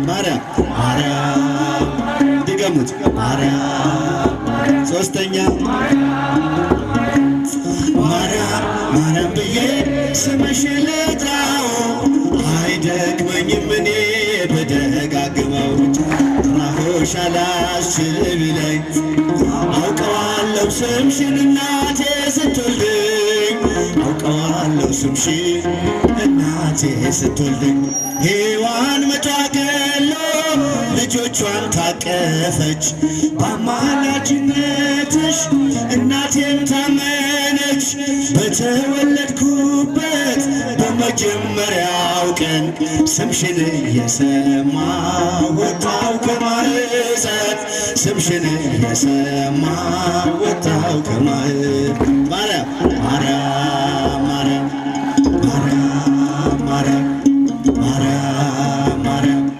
ማርያም ማርያም ድገሙት ማርያም ሶስተኛ ማርያም ማርያም ብዬ ስምሽን ልጥራው አይደክመኝም እኔ በደጋግመው ራሆሽ አላስችል ቢለኝ አውቀዋለሁ ስምሽን እናቴ ስትወልድኝ አውቀዋለሁ ስምሽን እናቴ ስትወልድኝ ሔዋን መቷገሎ ልጆቿን ታቀፈች በአማላጅነትሽ እናቴም ታመነች በተወለድኩበት በመጀመሪያው ቀን ስምሽን እየሰማ ወጣው ከማህፀን ስምሽን እየሰማ ወጣው ከማህፀን ማርያም ማርያም ማርያም ማርያም ማርያም ማርያም